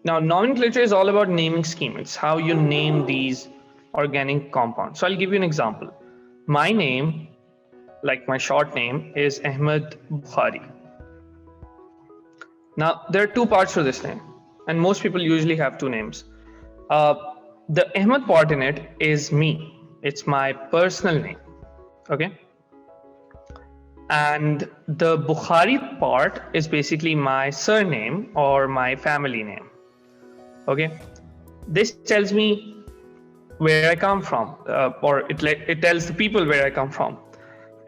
Now, nomenclature is all about naming scheme. It's how you name these organic compounds. So I'll give you an example. My name, like my short name, is Ahmed Bukhari. Now, there are two parts to this name, and most people usually have two names. The Ahmed part in it is me. It's my personal name, okay? And the Bukhari part is basically my surname or my family name, okay? This tells me where I come from, or it tells the people where I come from.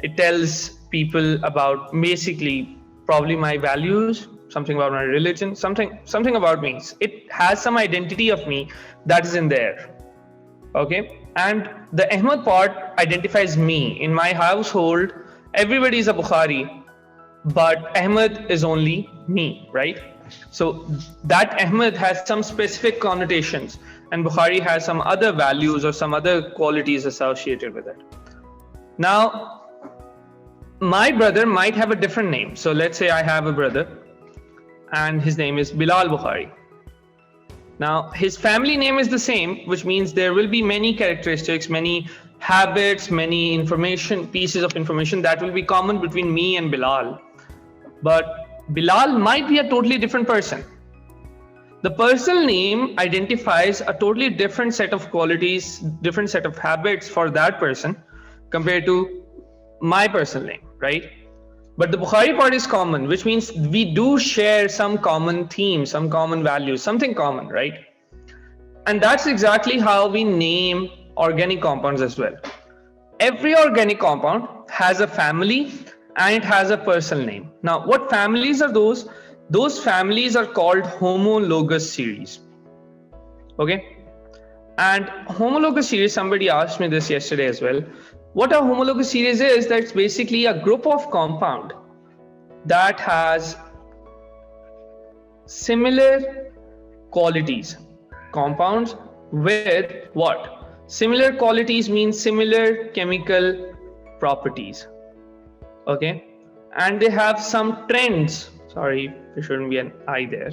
It tells people about basically probably my values, something about my religion, something about me. It has some identity of me that is in there, okay? And the Ahmed part identifies me. In my household, everybody is a Bukhari, but Ahmed is only me, right? So that Ahmed has some specific connotations, and Bukhari has some other values or some other qualities associated with it. Now, my brother might have a different name. So let's say I have a brother and his name is Bilal Bukhari. Now, his family name is the same, which means there will be many characteristics, many habits, many pieces of information that will be common between me and Bilal. But Bilal might be a totally different person. The personal name identifies a totally different set of qualities, different set of habits for that person compared to my personal name, right? But the Bukhari part is common, which means we do share some common themes, some common values, something common, right? And that's exactly how we name organic compounds as well. Every organic compound has a family and it has a personal name. Now, what families are those? Those families are called homologous series, okay? And homologous series, somebody asked me this yesterday as well. What a homologous series is, that's basically a group of compound that has similar qualities. Compounds with what? Similar qualities means similar chemical properties, okay? And they have some trends. Sorry, there shouldn't be an I there.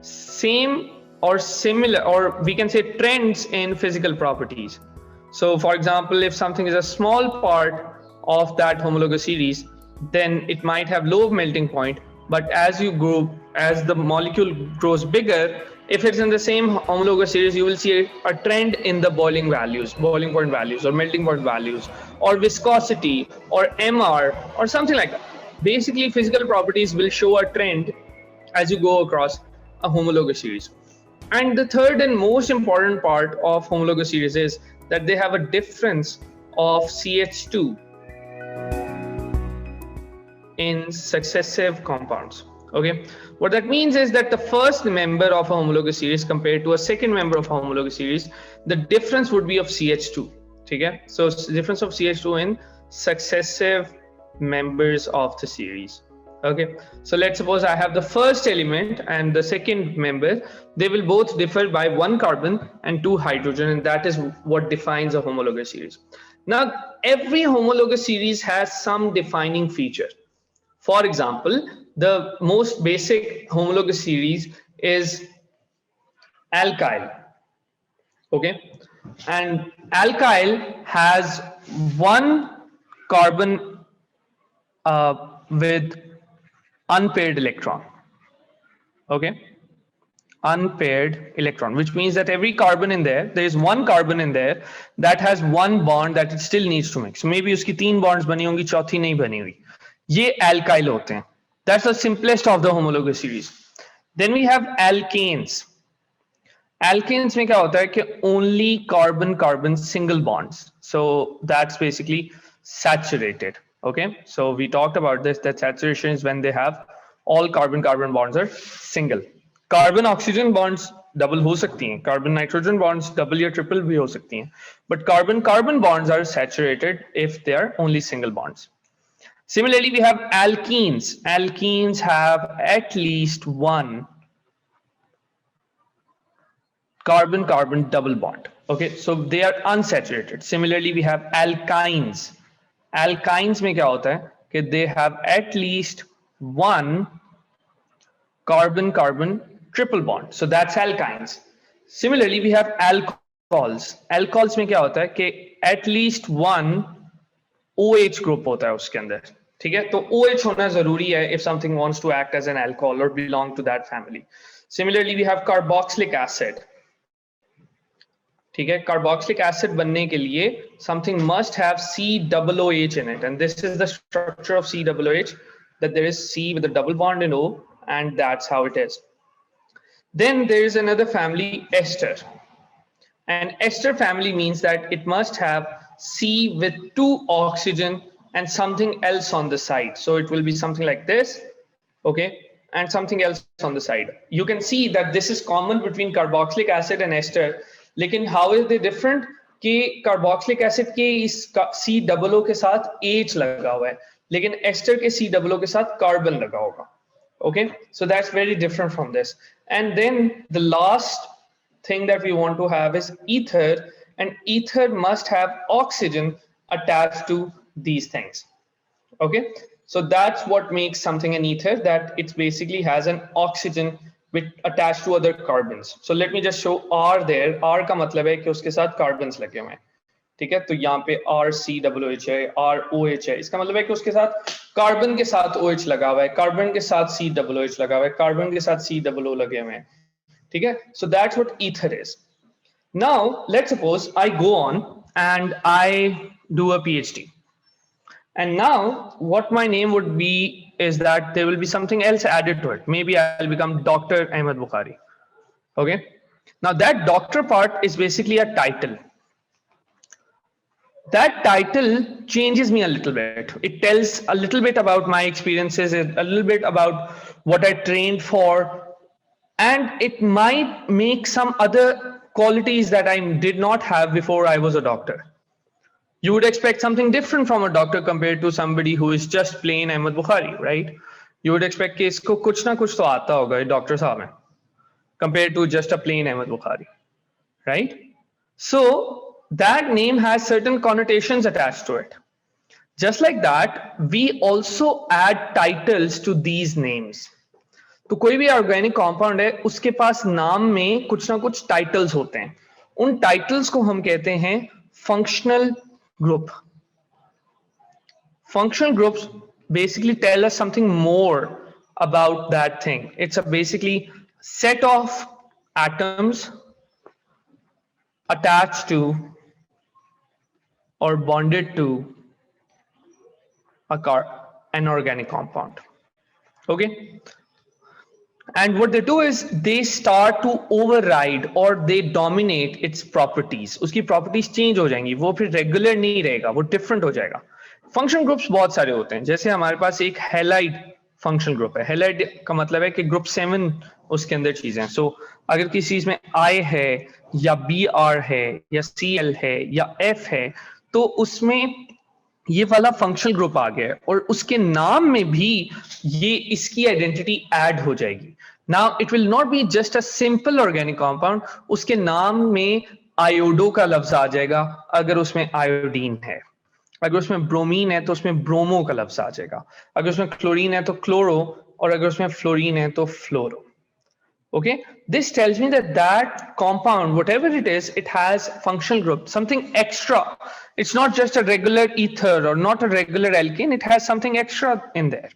Same or similar, or we can say trends in physical properties. So for example, if something is a small part of that homologous series, then it might have low melting point, but as the molecule grows bigger, if it's in the same homologous series, you will see a trend in the boiling point values or melting point values or viscosity or MR or something like that. Basically, physical properties will show a trend as you go across a homologous series. And the third and most important part of homologous series is that they have a difference of CH2 in successive compounds, okay? What that means is that the first member of a homologous series compared to a second member of a homologous series, the difference would be of CH2, okay? So difference of CH2 in successive members of the series. Okay, so let's suppose I have the first element and the second member. They will both differ by 1 carbon and 2 hydrogen, and that is what defines a homologous series. Now, every homologous series has some defining feature. For example, the most basic homologous series is alkyl. Okay, and alkyl has 1 carbon with unpaired electron, okay? Unpaired electron, which means that every carbon in there is 1 carbon in there that has 1 bond that it still needs to make. So maybe uski 3 bonds bani hongi, chauthi nahi bani hui. Ye alkyl hote hain. That's the simplest of the homologous series. Then we have alkanes. Alkanes mein kya hota hai ki only carbon single bonds. So that's basically saturated. Okay, so we talked about this, that saturation is when they have all carbon bonds are single. Carbon oxygen bonds double हो सकती हैं, carbon nitrogen bonds double या triple भी हो सकती हैं, but carbon bonds are saturated if they are only single bonds. Similarly, we have alkenes. Alkenes have at least 1 carbon double bond. Okay, so they are unsaturated. Similarly, we have alkynes. Alkynes में क्या होता है कि they have at least one carbon-carbon triple bond. So that's alkynes. Similarly, we have alcohols. Alcohols में क्या होता है कि at least one OH group होता है उसके अंदर, ठीक है? तो OH होना जरूरी है if something wants to act as an alcohol or belong to that family. Similarly, we have carboxylic acid. ठीक है, कार्बोक्सिलिक एसिड बनने के लिए something must have COOH in it, and this is the structure of COOH, that there is C with a double bond in O, and that's how it is. Then there is another family, ester, and ester family means that it must have C with 2 oxygen and something else on the side. So it will be something like this, okay, and something else on the side. You can see that this is common between carboxylic acid and ester. लेकिन how is they different? कि carboxylic acid के इस COO के साथ H लगा हुआ है, लेकिन ester के COO के साथ carbon लगा होगा. Okay, so that's very different from this. And then the last thing that we want to have is ether, and ether must have oxygen attached to these things. Okay, so that's what makes something an ether, that it basically has an oxygen with attached to other carbons. So let me just show R there. R का मतलब है कि उसके साथ carbons लगे हुए हैं, ठीक है? तो यहाँ पे RCOH है, ROH है, इसका मतलब है कि उसके साथ कार्बन के साथ OH लगा हुआ है, कार्बन के साथ COOH लगा हुआ है, कार्बन के साथ COO लगे हुए हैं, ठीक है? So that's what ether is. Now let's suppose I go on and I do a PhD. And now what my name would be is that there will be something else added to it. Maybe I'll become Dr. Ahmed Bukhari. Okay. Now that doctor part is basically a title. That title changes me a little bit. It tells a little bit about my experiences, a little bit about what I trained for, and it might make some other qualities that I did not have before I was a doctor. You would expect something different from a doctor compared to somebody who is just plain Ahmed Bukhari, right? You would expect कि इसको कुछ ना कुछ तो आता होगा doctor साहब है, compared to just a plain Ahmed Bukhari, right? So that name has certain connotations attached to it. Just like that, we also add titles to these names. तो कोई भी ऑर्गेनिक कंपाउंड है, उसके पास नाम में कुछ ना कुछ टाइटल्स होते हैं. उन टाइटल्स को हम कहते हैं functional group. Functional groups basically tell us something more about that thing. It's a basically set of atoms attached to or bonded to an organic compound. Okay. And what they do is they start to override or they dominate its properties. उसकी properties change हो जाएंगी, वो फिर regular नहीं रहेगा, वो different हो जाएगा. Function groups बहुत सारे होते हैं, जैसे हमारे पास एक halide function group है. Halide का मतलब है कि group 7 उसके अंदर चीजें हैं. So अगर किसी चीज में I है या Br है या Cl है या F है, तो उसमें ये वाला फंक्शनल ग्रुप आ गया है और उसके नाम में भी ये इसकी आइडेंटिटी ऐड हो जाएगी. Now it will not be just a simple organic compound, उसके नाम में आयोडो का लफ्ज आ जाएगा अगर उसमें आयोडीन है, अगर उसमें ब्रोमीन है तो उसमें ब्रोमो का लफ्ज आ जाएगा, अगर उसमें क्लोरीन है तो क्लोरो, और अगर उसमें फ्लोरीन है तो फ्लोरो. Okay, this tells me that that compound, whatever it is, it has functional group, something extra. It's not just a regular ether or not a regular alkene, it has something extra in there.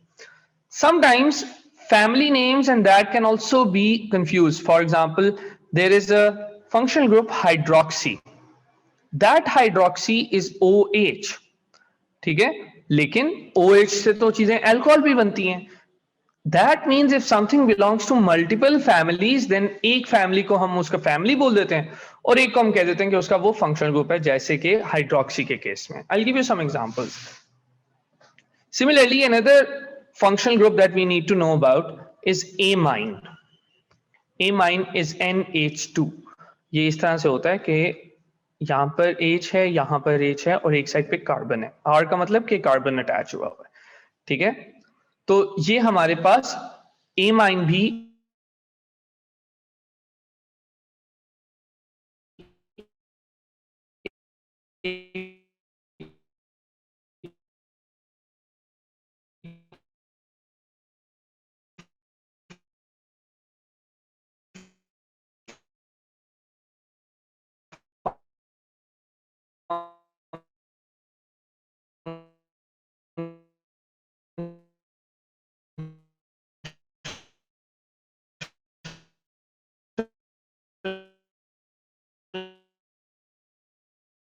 Sometimes family names and that can also be confused. For example, there is a functional group hydroxy. That hydroxy is OH. ठीक है, लेकिन OH से तो चीजें alcohol भी बनती हैं. That means if something belongs to multiple families, then एक family को हम उसका family बोल देते हैं और एक को हम कह देते हैं कि उसका वो functional group है, जैसे कि hydroxy के case में. I'll give you some examples. Similarly, another functional group that we need to know about is amine. Amine is NH2. ये इस तरह से होता है कि यहाँ पर H है, यहाँ पर H है और एक साइड पे कार्बन है. R का मतलब कि कार्बन अटैच हुआ हुआ है, ठीक है? तो ये हमारे पास एमाइन भी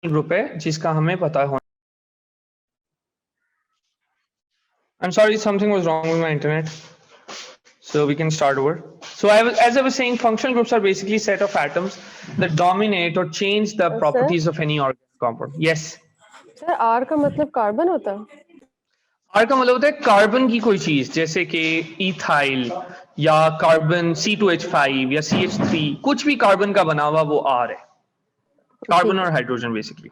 ग्रुप है जिसका हमें पता होना. I'm sorry, something was wrong with my internet. So we can start over. So as I was saying, functional groups are basically set of atoms that dominate or change the properties of any organic compound. Yes. Sir R का मतलब carbon होता है? Are का मतलब होता है carbon की कोई चीज, जैसे कि इथाइल या कार्बन C2H5 या CH3, कुछ भी कार्बन का बना हुआ वो आर है. कार्बन और हाइड्रोजन बेसिकली.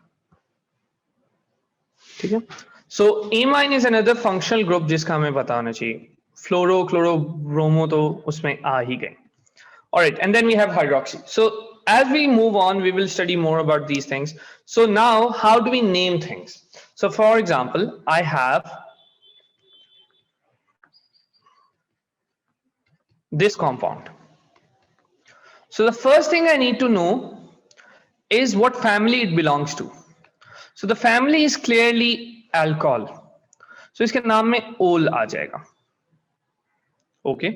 ठीक है. So amine is another functional group जिसका हमें पता होना चाहिए. फ्लोरो, क्लोरो, ब्रोमो तो उसमें आ ही गए. Alright, and then we have hydroxy. So as we move on, we will study more about these things. So now, how do we name things? So for example, I have this compound. So the first thing I need to know is what family it belongs to. So the family is clearly alcohol. So इसके नाम में ol आ जाएगा. Okay.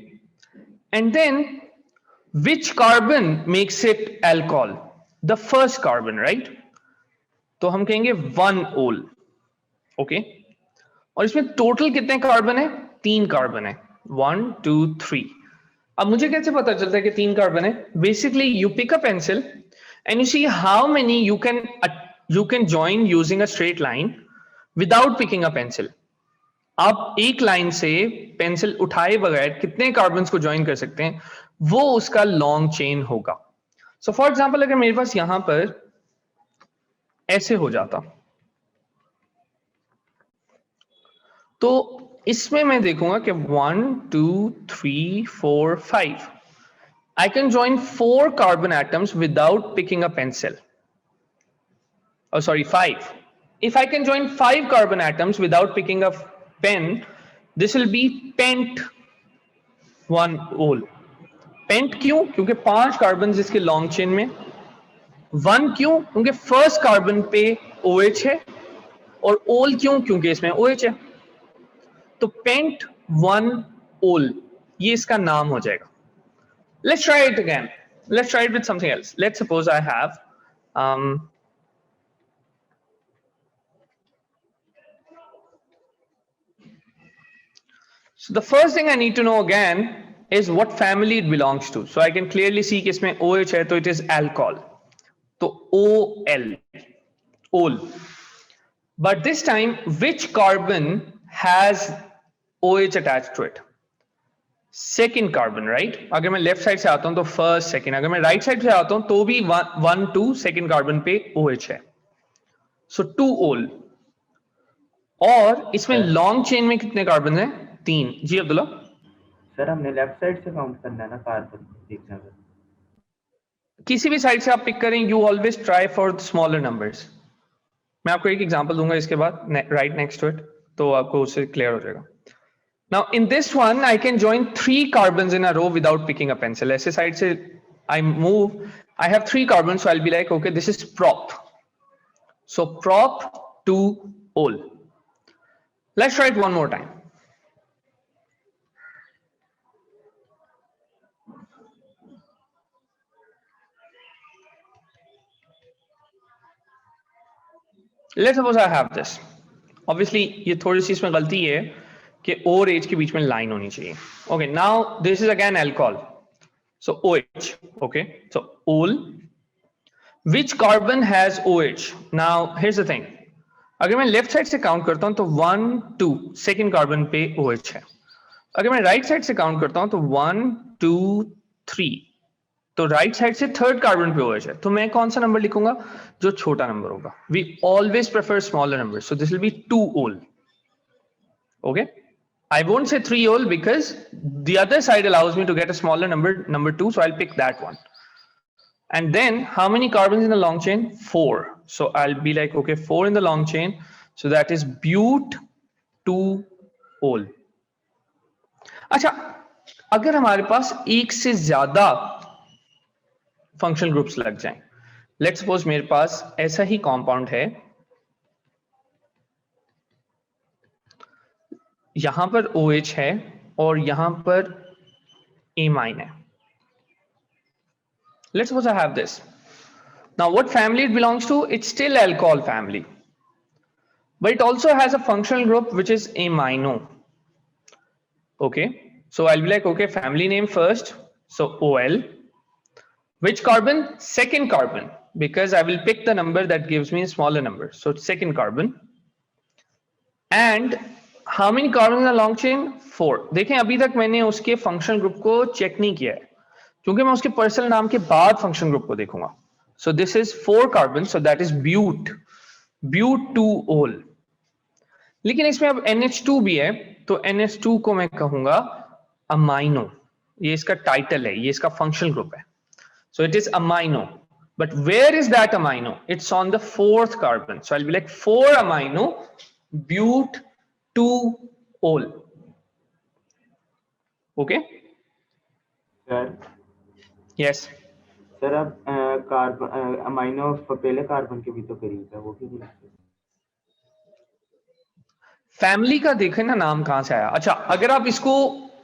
And then which carbon makes it alcohol? The first carbon, right? तो हम कहेंगे 1 ol. Okay. और इसमें total कितने कार्बन है? 3 कार्बन है. 1 2 3. अब मुझे कैसे पता चलता है कि 3 कार्बन है? Basically you pick a pencil and you see how many you can join using a straight line without picking a pencil. आप एक लाइन से पेंसिल उठाए बगैर कितने कार्बन को ज्वाइन कर सकते हैं, वो उसका लॉन्ग चेन होगा. सो फॉर एग्जाम्पल अगर मेरे पास यहां पर ऐसे हो जाता, तो इसमें मैं देखूंगा कि 1 2 3 4 5 I can join 4 carbon atoms without picking a pencil. Oh, sorry, 5. If I can join 5 carbon atoms without picking a pen, this will be pent 1 ol. Pent क्यों? क्योंकि 5 कार्बन इसके लॉन्ग चेन में. 1 क्यों? क्योंकि फर्स्ट कार्बन पे OH है. और ol क्यों? क्योंकि इसमें OH है. तो पेंट 1 ol, ये इसका नाम हो जाएगा. Let's try it again. Let's try it with something else. Let's suppose I have so the first thing I need to know again is what family it belongs to. So I can clearly see कि इसमें OH है, तो it is alcohol. तो OL, ol. But this time, which carbon has OH attached to it? Second carbon, right. अगर मैं left side से आता हूं तो फर्स्ट सेकेंड, अगर मैं राइट साइड से आता हूं तो भी 1 2 सेकेंड कार्बन पे OH है. सो 2 ol. और इसमें लॉन्ग चेन में कितने कार्बन है? 3. जी अब्दुल्ला. सर हमने लेफ्ट साइड से काउंट करना है ना कार्बन देखना है. किसी भी साइड से आप पिक करें, you always try for smaller numbers. मैं आपको एक एग्जांपल दूंगा इसके बाद राइट नेक्स्ट टू इट, तो आपको उससे क्लियर हो जाएगा. Now in this one, I can join 3 carbons in a row without picking a pencil. ऐसे side से I move, I have 3 carbons, so I'll be like, okay, this is prop. So prop 2 ol. Let's try it one more time. Let's suppose I have this. Obviously, ये थोड़ी सी इसमें गलती है कि O और H के बीच में लाइन होनी चाहिए. Okay, now this is again alcohol. So OH. Okay, so ol. Which carbon has OH? Now here's the thing. अगर मैं लेफ्ट साइड से काउंट करता हूं तो 1 2 सेकेंड कार्बन पे OH है. अगर मैं राइट साइड से काउंट करता हूं तो 1 2 3, तो राइट साइड से थर्ड कार्बन पे OH है. तो मैं कौन सा नंबर लिखूंगा? जो छोटा नंबर होगा. We always prefer smaller number, so this will be 2 ol. Okay, I won't say 3 ol because the other side allows me to get a smaller number 2, so I'll pick that one. And then how many carbons in the long chain? 4. So I'll be like, okay, 4 in the long chain, so that is but 2 ol. अच्छा, अगर हमारे पास एक से ज्यादा functional groups लग जाएं, let's suppose मेरे पास ऐसा ही कंपाउंड है, यहां पर OH है और यहां पर amine है. Let's suppose I have this. Now what family it belongs to? It's still alcohol family, but it also has a functional group which is amino. Okay, so I'll be like, okay, family name first, so OL. Which carbon? Second carbon, because I will pick the number that gives me a smaller number. So second carbon. And how many carbon in a long chain? 4. देखें अभी तक मैंने उसके function group को check नहीं किया है, क्योंकि मैं उसके पर्सनल नाम के बाद फंक्शन ग्रुप को देखूंगा. So this is 4 carbon, so that is but2ol. लेकिन इसमें अब NH2 भी है, तो NH2 को मैं कहूंगा अमाइनो. ये इसका टाइटल है, ये इसका फंक्शनल ग्रुप है. So it is amino. But where is that amino? It's on the 4th carbon. So I'll be like 4 amino but2ol. Okay? Sir Yes. Sir अब कार्बन अमाइनो पहले कार्बन के भी तो करीब है, वो भी नहीं लगते. फैमिली का देखें ना नाम कहां से आया. अच्छा, अगर आप इसको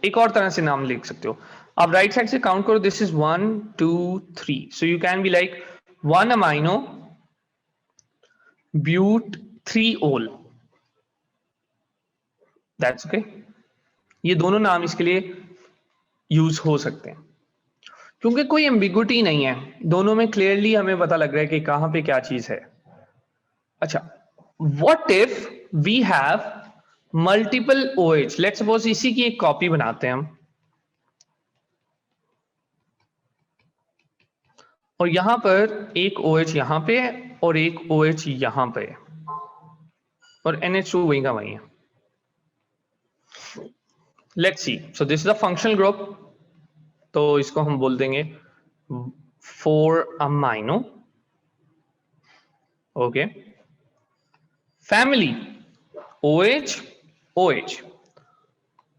एक और तरह से नाम लिख सकते हो, आप राइट साइड से काउंट करो. This is 1 2 3. So you can be like 1 amino but3ol. That's okay. ये दोनों नाम इसके लिए यूज हो सकते हैं, क्योंकि कोई एम्बिगुइटी नहीं है, दोनों में क्लियरली हमें पता लग रहा है कि कहां पे क्या चीज है. अच्छा, what if we have multiple OH? Let's suppose इसी की एक कॉपी बनाते हैं हम, और यहां पर एक OH यहां पे है और एक OH यहां पे है, और NH2 वहीं का वहीं है. Let's see. So this is a functional group, तो इसको हम बोल देंगे 4 amino. Okay. Family OH OH.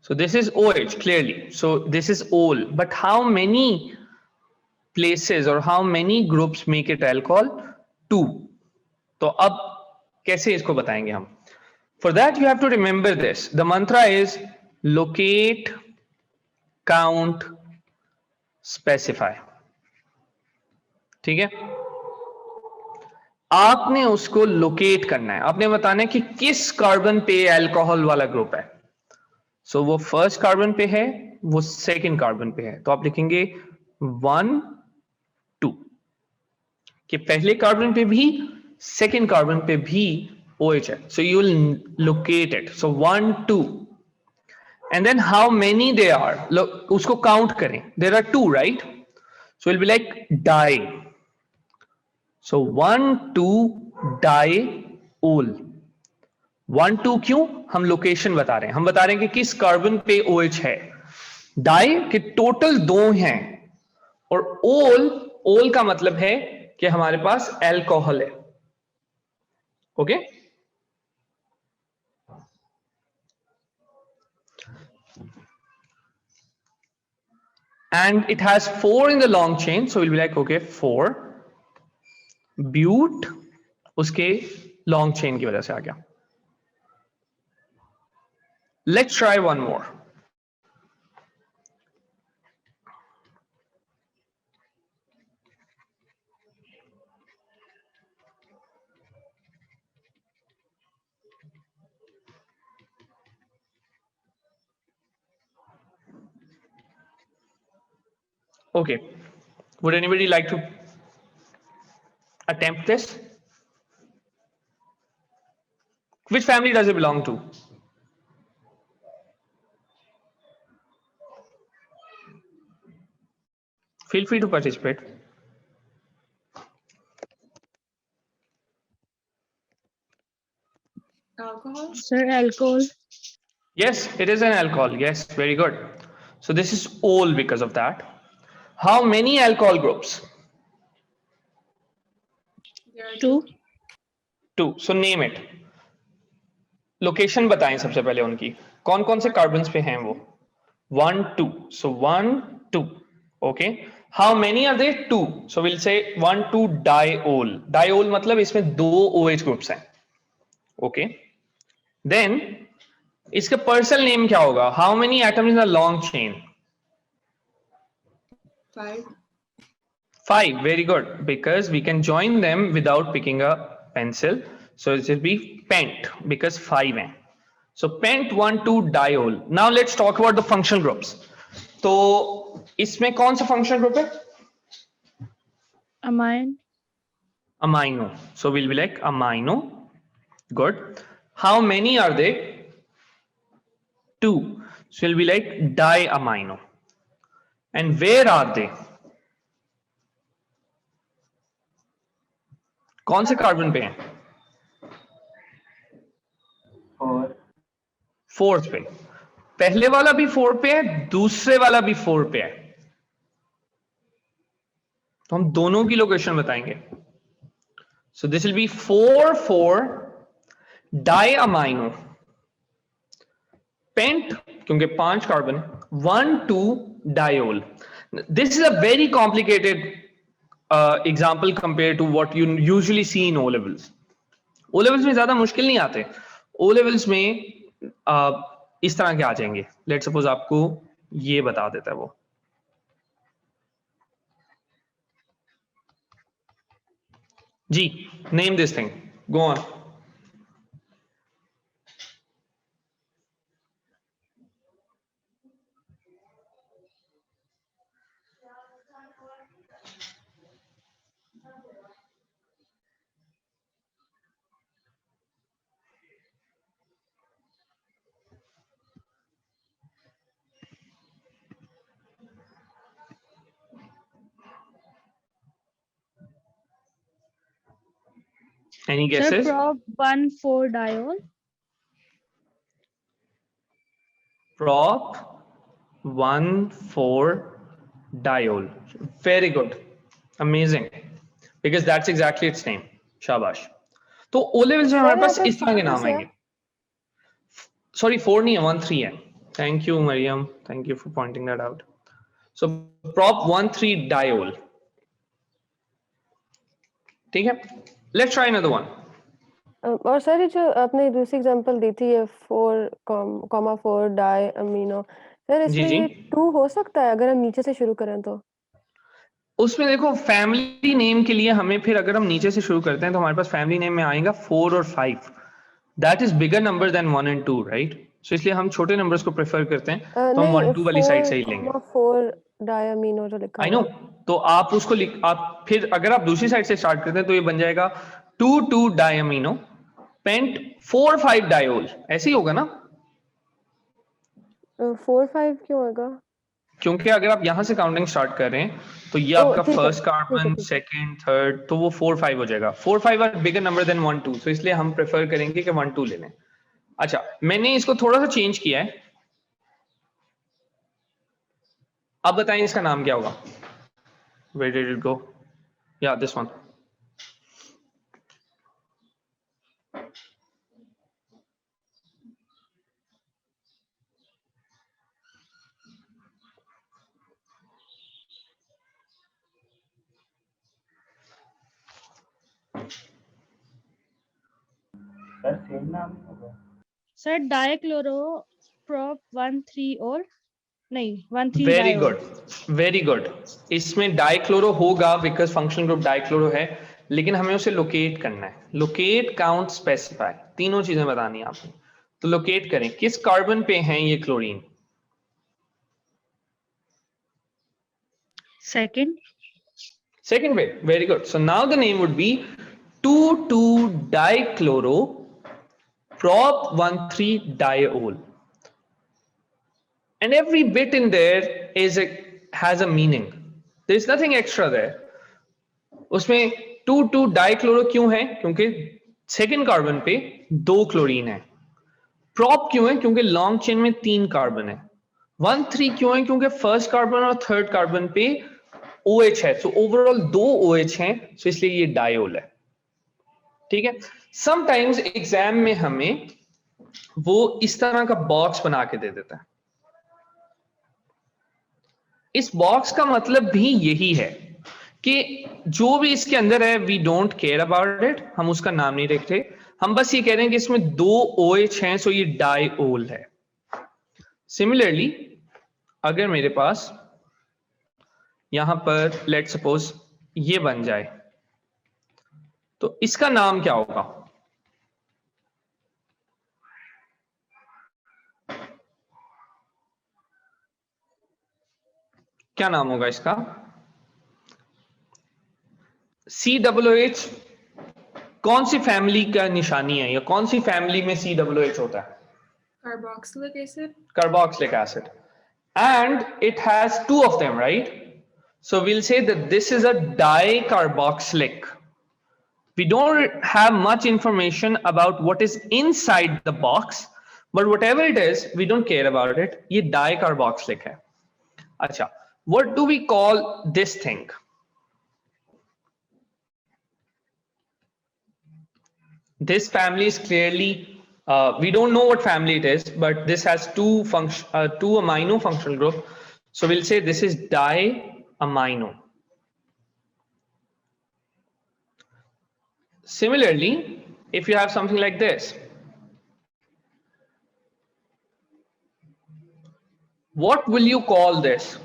So this is OH clearly. So this is ol. But how many places or how many groups make it alcohol? 2. तो अब कैसे इसको बताएंगे हम? For that you have to remember this. The mantra is locate, count, specify. ठीक है? आपने उसको लोकेट करना है, आपने बताना है कि किस कार्बन पे अल्कोहल वाला ग्रुप है. सो वो फर्स्ट कार्बन पे है, वो सेकंड कार्बन पे है, तो आप लिखेंगे 1 2 कि पहले कार्बन पे भी सेकंड कार्बन पे भी OH है. So you will locate it. So 1 2 and then how many they are, उसको काउंट करें. There are 2 right. So will be like di. So 1 2 diol. 1 2 क्यों? हम लोकेशन बता रहे हैं, हम बता रहे हैं कि किस कार्बन पे OH है. डाई के टोटल 2 हैं, और ओल का मतलब है कि हमारे पास अल्कोहल है. Okay. And it has 4 in the long chain, so will be like okay 4 but, उसके लॉन्ग चेन की वजह से आ गया. Let's try one more. Okay. Would anybody like to attempt this? Which family does it belong to? Feel free to participate. Alcohol? Sir, alcohol. Yes, it is an alcohol. Yes, very good. So this is ol because of that. How many alcohol groups? 2. 2. So name it. Location बताएं सबसे पहले उनकी, कौन कौन से carbons पे हैं वो. 1 2. So 1 2. Okay. How many are there? 2. So we'll say 1 2 diol. Diol मतलब इसमें 2 OH ग्रुप्स हैं. Okay. Then इसका पर्सनल नेम क्या होगा? How many atoms in a long chain? 5. 5, very good, because we can join them without picking a pencil. So it will be pent because 5 हैं. So pent 1,2 diol. Now let's talk about the functional groups. तो इसमें कौन सा functional group है? Amine. Amino. So we'll be like amino. Good. How many are they? 2. So we'll be like diamino. And where are they? कौन से carbon पे हैं? 4 4th पे. पहले वाला भी 4 पे है, दूसरे वाला भी 4 पे है. तो हम दोनों की लोकेशन बताएंगे. So this will be 4,4 diamino. Pent क्योंकि 5 carbon, 1,2 diol. This is a very complicated example compared to what you usually see in O levels. O levels में ज्यादा मुश्किल नहीं आते. O levels में इस तरह के आ जाएंगे. Let's suppose आपको ये बता देता है वो. जी, name this thing. Go on. Any Sir, guesses? prop 1,4 diol. Prop 1,4 diol. Very good. Amazing. Because that's exactly its name. शाबाश. तो O levels में हमारे पास इस तरह के नाम आएंगे. Sorry, 4 नहीं है, 1,3 है. Thank you, Mariam. Thank you for pointing that out. So prop 1,3 diol. ठीक है? Let's try another one. और सर ये जो आपने दूसरी एग्जांपल दी थी ये 4,4 डाई अमीनो, सर इसमें जी। ये 2 हो सकता है अगर हम नीचे से शुरू करें तो? उसमें देखो फैमिली नेम के लिए हमें फिर अगर हम नीचे से शुरू करते हैं तो हमारे पास फैमिली नेम में आएगा 4 और 5. That is bigger number than 1 and 2, right? So इसलिए हम छोटे नंबर्स को प्रेफर करते हैं. तो हम 1, 2 वाली साइड से ही लेंगे. 4 डाई अमीनो जो लिखा आई नो. तो आप उसको आप फिर अगर आप दूसरी साइड से स्टार्ट करते हैं तो ये बन जाएगा 2,2 डायमीनो पेंट 4,5 डायोल. ऐसे ही होगा ना? 4,5 क्यों होगा? क्योंकि अगर आप यहां से काउंटिंग स्टार्ट कर रहे हैं तो ये आपका फर्स्ट कार्बन, सेकंड, थर्ड, तो वो 4,5 हो जाएगा. 4,5 आर बिगर नंबर देन 1, 2. तो इसलिए हम प्रेफर करेंगे कि 1, 2 ले लें. अच्छा, मैंने इसको थोड़ा सा चेंज किया है. अब बताएं इसका नाम क्या होगा? Where did it go? Yeah, this one. Sir same नाम होगा. Sir, dichloro prop 1,3 और नहीं 1,3 very diol. Good, very good. इसमें डाइक्लोरो होगा बिकॉज फंक्शनल ग्रुप डाइक्लोरो है, लेकिन हमें उसे लोकेट करना है. लोकेट, काउंट, स्पेसिफाई, तीनों चीजें बतानी है आपने. तो लोकेट करें किस कार्बन पे हैं ये क्लोरीन. सेकंड पे. Very good. So now the name would be 2,2 dichloro prop 1,3 diol. And every bit in there has a meaning. There is nothing extra there. उसमें 2,2 डाइक्लोरो क्यों है? क्योंकि सेकंड कार्बन पे 2 क्लोरीन है. प्रॉप क्यों है? क्योंकि लॉन्ग चेन में 3 कार्बन है. 1,3 क्यों है? क्योंकि फर्स्ट कार्बन और थर्ड कार्बन पे OH है. सो ओवरऑल 2 OH हैं, सो इसलिए ये डायोल है. ठीक है. समटाइम्स एग्जाम में हमें वो इस तरह का बॉक्स बना के दे देता है. इस बॉक्स का मतलब भी यही है कि जो भी इसके अंदर है we don't care about it. हम उसका नाम नहीं रखते. हम बस ये कह रहे हैं कि इसमें 2 OH हैं, सो ये डायोल है. सिमिलरली अगर मेरे पास यहां पर लेट्स सपोज ये बन जाए, तो इसका नाम क्या होगा? क्या नाम होगा इसका? COOH कौन सी फैमिली का निशानी है, या कौन सी फैमिली में COOH होता है? Carboxylic acid. Carboxylic acid. And it has two of them, right? So we'll say that this is a dicarboxylic. We don't have much information about what is inside the box, but whatever it is, we don't care about it. ये dicarboxylic है. अच्छा, what do we call this thing? This family is clearly, we don't know what family it is, but this has two amino functional group. So we'll say this is diamino. Similarly, if you have something like this, what will you call this?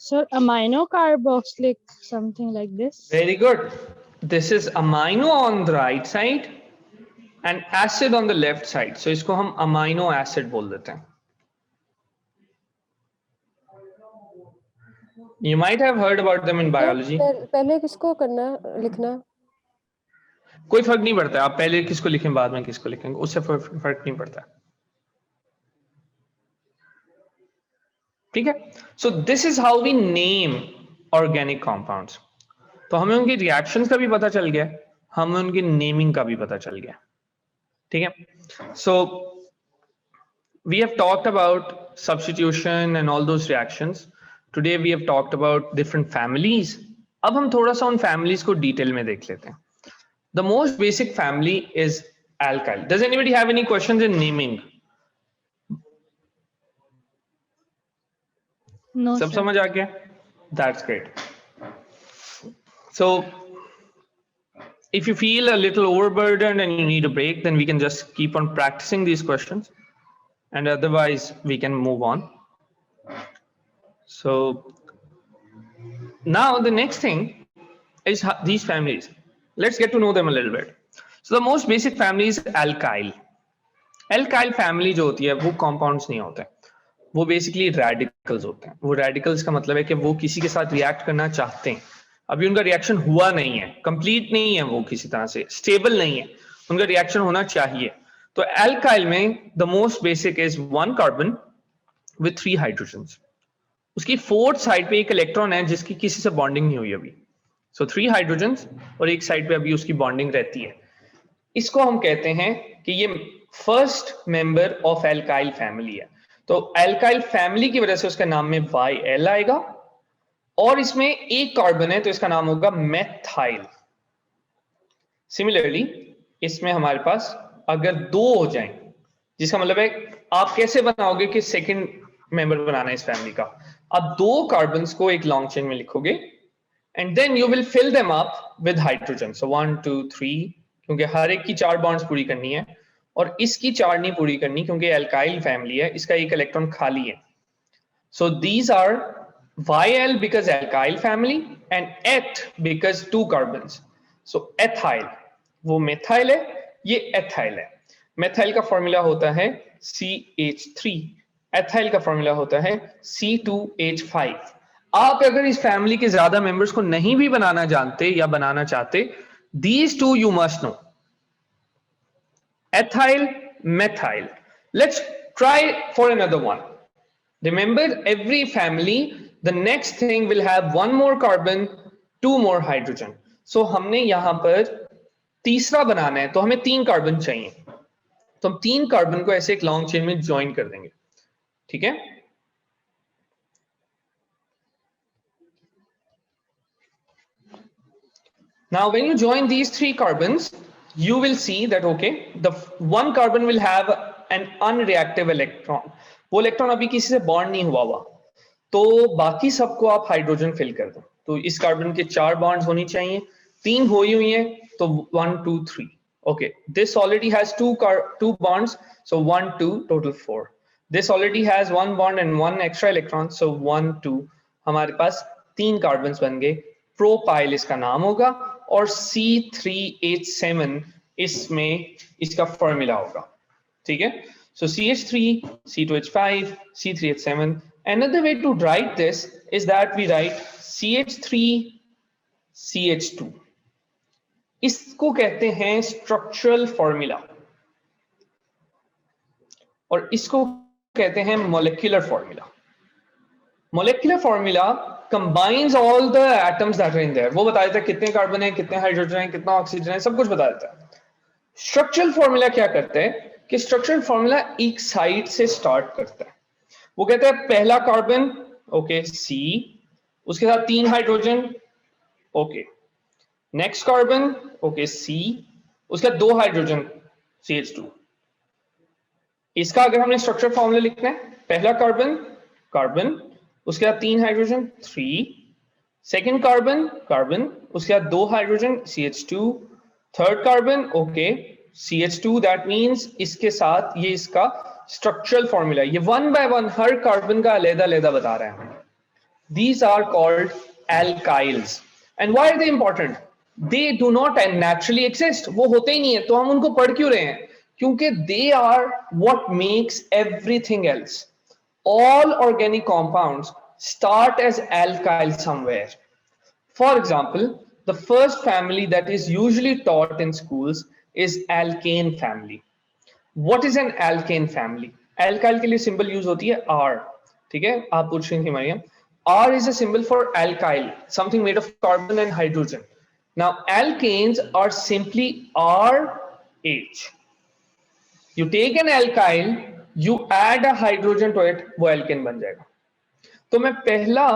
Sir, amino carboxylic, something like this. Very good. This is amino on the right side and acid on the left side. So इसको हम amino acid बोल देते हैं. You might have heard about them in biology. पहले किसको करना लिखना? कोई फर्क नहीं पड़ता, आप पहले किसको लिखें बाद में किसको लिखेंगे, उससे फर्क नहीं पड़ता. ठीक है? So this is how we name organic compounds. तो हमें उनकी रिएक्शंस का भी पता चल गया, हमें उनकी नेमिंग का भी पता चल गया. ठीक है? So we have talked about substitution and all those reactions. Today we have talked about different families. अब हम थोड़ा सा उन families को डिटेल में देख लेते हैं. The most basic family is alkyl. Does anybody have any questions in naming? No, सब sir. समझ आ गया? That's great. So if you feel a little overburdened and you need a break, then we can just keep on practicing these questions, and otherwise we can move on. So now the next thing is these families. Let's get to know them a little bit. So the most basic family is alkyl. Alkyl family जो होती है वो compounds नहीं होते, वो basically radicals होते हैं. वो radicals का मतलब है कि वो किसी के साथ react करना चाहते हैं, अभी उनका रिएक्शन हुआ नहीं है, कंप्लीट नहीं है, वो किसी तरह से स्टेबल नहीं है, उनका रिएक्शन होना चाहिए. तो एल्काइल में the most basic is 1 carbon with 3 hydrogens. उसकी फोर्थ साइड पे एक इलेक्ट्रॉन है जिसकी किसी से बॉन्डिंग नहीं हुई अभी. सो 3 हाइड्रोजन्स और एक साइड पे अभी उसकी बॉन्डिंग रहती है. इसको हम कहते हैं कि ये first member of alkyl family है. तो एल्काइल फैमिली की वजह से उसका नाम में YL आएगा, और इसमें एक कार्बन है तो इसका नाम होगा मेथाइल. सिमिलरली इसमें हमारे पास अगर 2 हो जाएं, जिसका मतलब है आप कैसे बनाओगे कि सेकंड मेंबर बनाना है इस फैमिली का, आप 2 कार्बन्स को एक लॉन्ग चेन में लिखोगे and then you will fill them up with hydrogen. So 1 2 3, क्योंकि हर एक की 4 बॉन्ड्स पूरी करनी है और इसकी 4 नहीं पूरी करनी क्योंकि एल्काइल फैमिली है, इसका एक इलेक्ट्रॉन खाली है. So these are YL because alkyl family and eth because 2 carbons. So ethyl, वो methyl है, ये ethyl है. methyl का फॉर्मूला होता है CH3, ethyl का फॉर्मूला होता है C2H5. आप अगर इस फैमिली के ज्यादा मेंबर्स को नहीं भी बनाना जानते या बनाना चाहते, these two you must know. Ethyl, methyl. Let's try for another one. Remember, every family, the next thing will have 1 more carbon, 2 more hydrogen. So हमने यहां पर तीसरा बनाना है तो हमें 3 कार्बन चाहिए, तो हम 3 कार्बन को ऐसे एक लॉन्ग चेन में ज्वाइन कर देंगे. ठीक है? Now when you join these 3 carbons, you will see that okay, the 1 carbon will have an unreactive electron. वो इलेक्ट्रॉन अभी किसी से बॉन्ड नहीं हुआ हुआ, तो बाकी सबको आप हाइड्रोजन फिल कर दो. तो इस कार्बन के 4 बॉन्ड्स होनी चाहिए, 3 हो हुई हैं तो 1 2 3. Okay, this already has two bonds, so 1 2 total 4. This already has 1 bond and 1 extra electron, so 1 2. हमारे पास 3 कार्बन्स बन गए. प्रोपाइल इसका नाम होगा और C3H7 इसमें इसका फॉर्मूला होगा. ठीक है, so CH3, C2H5, C3H7. Another way to write this is that we write CH3, CH2. इसको कहते हैं स्ट्रक्चरल फॉर्मूला और इसको कहते हैं molecular formula. Molecular formula combines all the atoms that are in there. वो बता देता है कितने कार्बन है, कितने हाइड्रोजन है, कितना ऑक्सीजन है, सब कुछ बता देता है. स्ट्रक्चरल फॉर्मूला क्या करते हैं कि स्ट्रक्चरल फॉर्मूला एक साइड से स्टार्ट करता है. वो कहता है पहला कार्बन ओके C, उसके साथ 3 hydrogen okay, next carbon okay C, उसका 2 हाइड्रोजन CH2. इसका अगर हमने स्ट्रक्चर फॉर्मूला लिखना है, पहला कार्बन कार्बन, उसके बाद 3 हाइड्रोजन 3, सेकंड कार्बन कार्बन, उसके बाद 2 hydrogen CH2, third carbon okay CH2. That means इसके साथ ये इसका स्ट्रक्चरल फॉर्मूला, ये 1 by 1 हर कार्बन का अलग-अलग बता रहे हैं. These are called alkyls. And why are they important? They do not naturally exist. वो होते ही नहीं है, तो हम उनको पढ़ क्यों रहे हैं? क्योंकि they are what makes everything else. All organic compounds start as alkyl somewhere. For example, the first family that is usually taught in schools is alkane family. What is an alkane family? Alkyl के लिए symbol use होती है R. ठीक है, आप पूछ रही थी Maryam. R is a symbol for alkyl, something made of carbon and hydrogen. Now, alkanes are simply RH. You take an alkyl, you add a hydrogen to it, वो alkane बन जाएगा. तो मैं पहला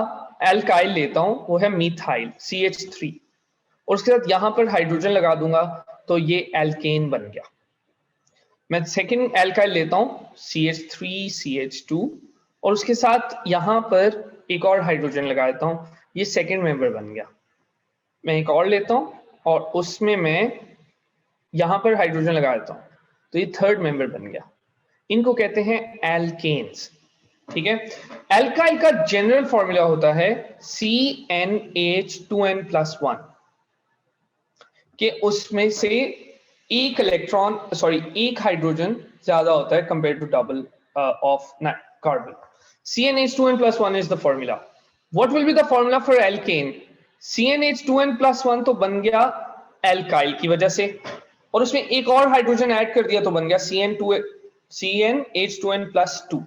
alkyl लेता हूं, वो है methyl CH3, और उसके साथ यहां पर हाइड्रोजन लगा दूंगा तो ये alkane बन गया. मैं सेकंड alkyl लेता हूं CH3 CH2, और उसके साथ यहां पर एक और हाइड्रोजन लगा देता हूं, ये सेकंड मेंबर बन गया. मैं एक और लेता हूं और उसमें मैं यहां पर हाइड्रोजन लगा देता हूं, तो ये थर्ड मेंबर बन गया. इनको कहते हैं एल्केन्स. ठीक है, एल्काइल का जनरल फॉर्मूला होता है CnH2n+1, कि उसमें से एक एक हाइड्रोजन ज्यादा होता है compare to double of carbon. CnH2n+1 is the formula. What will be the formula for alkane? CnH2n+1 तो बन गया alkyl की वजह से, और उसमें एक और हाइड्रोजन ऐड कर दिया तो बन गया CnH2n+2.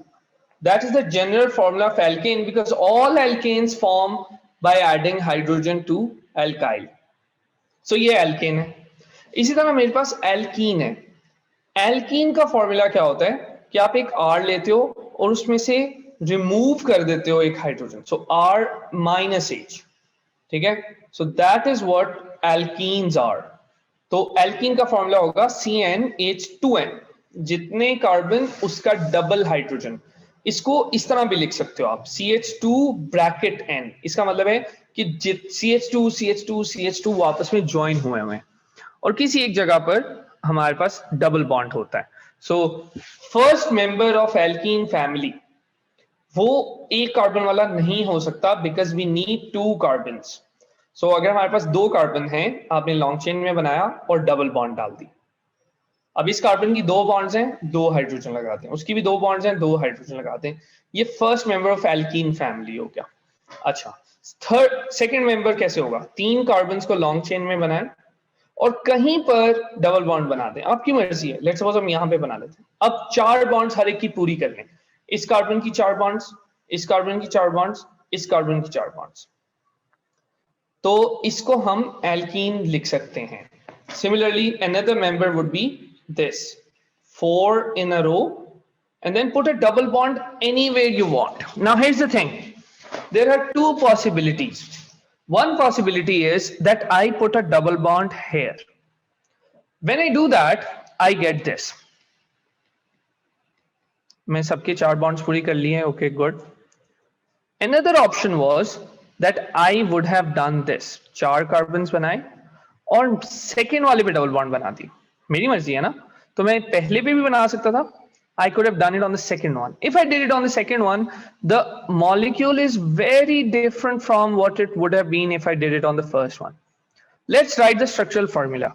That is the general formula of alkane, because all alkanes form by adding hydrogen to alkyl. So ये alkane है. इसी तरह मेरे पास alkene है. alkene का फॉर्मूला क्या होता है कि आप एक R लेते हो और उसमें से रिमूव कर देते हो एक हाइड्रोजन, सो R-H. ठीक है, so that is what alkenes are. तो एल्कीन का फॉर्मूला होगा CnH2n, जितने कार्बन उसका डबल हाइड्रोजन. इसको इस तरह भी लिख सकते हो आप, CH2(n). इसका मतलब है कि CH2 CH2 CH2 आपस में ज्वाइन हुए हैं और किसी एक जगह पर हमारे पास डबल बॉन्ड होता है. So first member of alkene family वो एक कार्बन वाला नहीं हो सकता, बिकॉज वी नीड 2 कार्बन्स. सो अगर हमारे पास 2 कार्बन हैं, आपने लॉन्ग चेन में बनाया और डबल बॉन्ड डाल दी. अब इस कार्बन की 2 बॉन्ड्स हैं, 2 हाइड्रोजन लगाते हैं, उसकी भी 2 बॉन्ड्स हैं, 2 हाइड्रोजन लगाते हैं. ये first member of alkene family हो गया. अच्छा, सेकंड मेंबर कैसे होगा? 3 कार्बन्स को लॉन्ग चेन में बनाए और कहीं पर डबल बॉन्ड बना दें, आपकी मर्जी है. लेट्स सपोज हम यहाँ पे बना लेते हैं. अब 4 बॉन्ड्स हर एक की पूरी कर लें. इस कार्बन की 4 बॉन्ड्स, इस कार्बन की 4 बॉन्ड्स, इस कार्बन की 4 बॉन्ड्स, तो इसको हम एल्कीन लिख सकते हैं. Similarly another member would be this 4 in a row, and then put a double bond anywhere you want. Now here's the thing, there are 2 possibilities. One possibility is that I put a double bond here. When I do that, I get this. मैं सबके 4 bonds पूरी कर लिए हैं. Okay, good. Another option was that I would have done this. 4 carbons बनाए और second वाले पे डबल बॉन्ड बना दी. मेरी मर्जी है ना, तो मैं पहले पे भी बना सकता था. I could have done it on the second one. If I did it on the second one, the molecule is very different from what it would have been if I did it on the first one. Let's write the structural formula.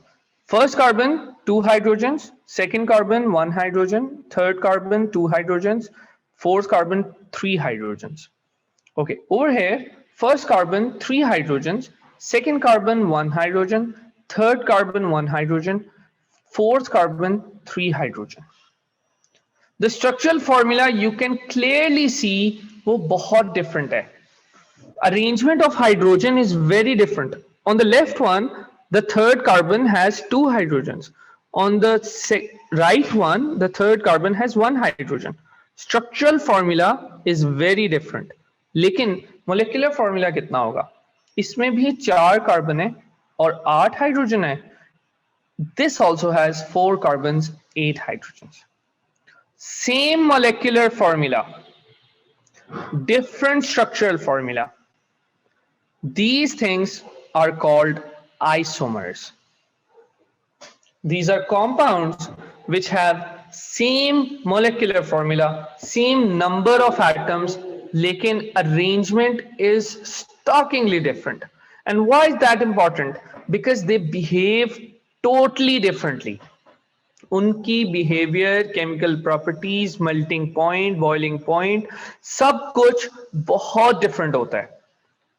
First carbon, 2 hydrogens. Second carbon, 1 hydrogen. Third carbon, 2 hydrogens. Fourth carbon, 3 hydrogens. Okay, over here, first carbon, 3 hydrogens. Second carbon, 1 hydrogen. Third carbon, 1 hydrogen. Fourth carbon, 3 hydrogen. The structural formula you can clearly see वो बहुत different है. Arrangement of hydrogen is very different. On the left one, the third carbon has 2 hydrogens. On the right one, the third carbon has 1 hydrogen. Structural formula is very different. लेकिन molecular formula कितना होगा? इसमें भी 4 carbon है और 8 hydrogen है. This also has 4 carbons, 8 hydrogens. Same molecular formula, different structural formula. These things are called isomers. These are compounds which have same molecular formula, same number of atoms, lekin arrangement is starkly different. And why is that important? Because they behave totally differently. उनकी behaviour, chemical properties, melting point, boiling point, सब कुछ बहुत different होता है.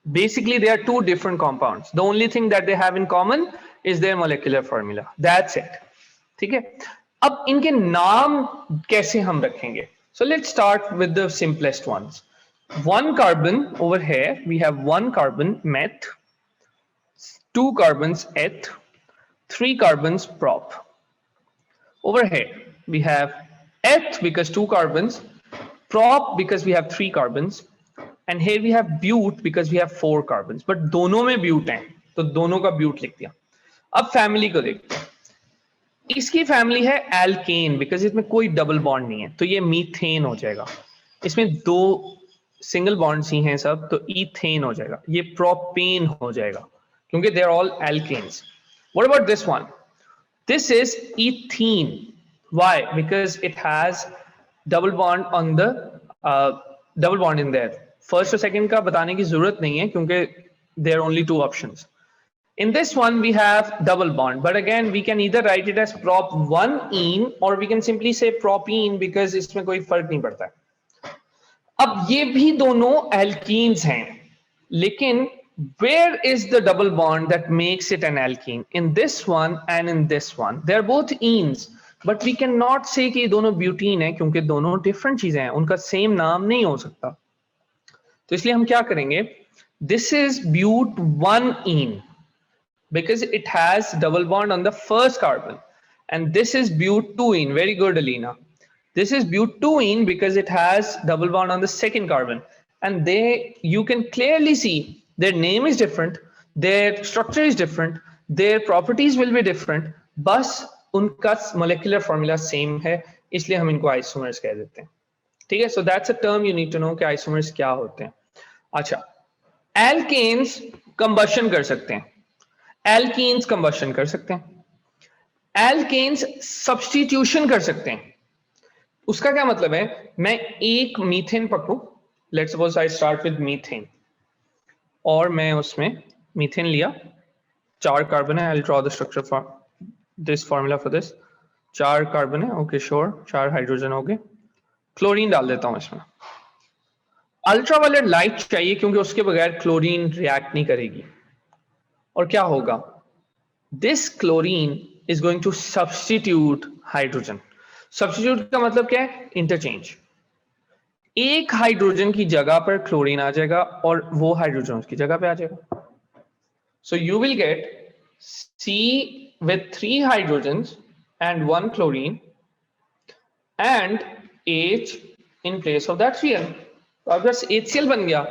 Basically they are 2 different compounds. The only thing that they have in common is their molecular formula. That's it. ठीक है, अब इनके नाम कैसे हम रखेंगे? So let's start with the simplest ones. 1 carbon over here we have 1 carbon meth, 2 carbons eth, 3 carbons prop. Over here, we have eth because 2 carbons, prop because we have 3 carbons, and here we have but because we have 4 carbons. But दोनों में but हैं, तो दोनों का but लिख दिया. अब family को देखते हैं. इसकी फैमिली है एल्केन because इसमें कोई डबल बॉन्ड नहीं है, तो ये मीथेन हो जाएगा. इसमें 2 सिंगल बॉन्ड्स ही हैं सब, तो ईथेन हो जाएगा. ये प्रोपेन हो जाएगा क्योंकि they are all alkanes. What about this one? This is ethene. Why? Because it has double bond on the double bond in there. First और second का बताने की जरूरत नहीं है क्योंकि there are only 2 options. In this one we have double bond, but again we can either write it as prop 1-ene or we can simply say propene because इसमें कोई फर्क नहीं पड़ता है. अब ये भी दोनों alkenes हैं, लेकिन where is the double bond that makes it an alkene? In this one and in this one. They are both enes, but we cannot say कि ये दोनों butene है क्योंकि दोनों different चीजें हैं, उनका same नाम नहीं हो सकता. तो इसलिए हम क्या करेंगे? This is but 1-ene because it has double bond on the first carbon, and this is but 2-ene. Very good, Alina. This is but 2-ene because it has double bond on the second carbon, and you can clearly see their name is different, their structure is different, their properties will be different, बस उनका molecular formula same है, इसलिए हम इनको isomers कह देते हैं. ठीक है, so that's a term you need to know कि isomers क्या होते हैं. अच्छा, alkanes combustion कर सकते हैं, alkenes combustion कर सकते हैं, alkanes substitution कर सकते हैं. उसका क्या मतलब है? मैं एक methane पकड़ूं, let's suppose I start with methane, और मैं उसमें मीथेन लिया, 4 कार्बन है. I'll draw the structure for this formula for this. 4 carbon है, ओके श्योर, 4 हाइड्रोजन हो गए. क्लोरीन डाल देता हूं इसमें. अल्ट्रावायलेट लाइट चाहिए क्योंकि उसके बगैर क्लोरीन रिएक्ट नहीं करेगी. और क्या होगा? This chlorine is going to substitute hydrogen. Substitute का मतलब क्या है? इंटरचेंज. एक हाइड्रोजन की जगह पर क्लोरीन आ जाएगा और वो हाइड्रोजन उसकी जगह पे आ जाएगा. सो you will get C with 3 hydrogens and 1 chlorine and H in place of that Cl. तो अब बस HCl बन गया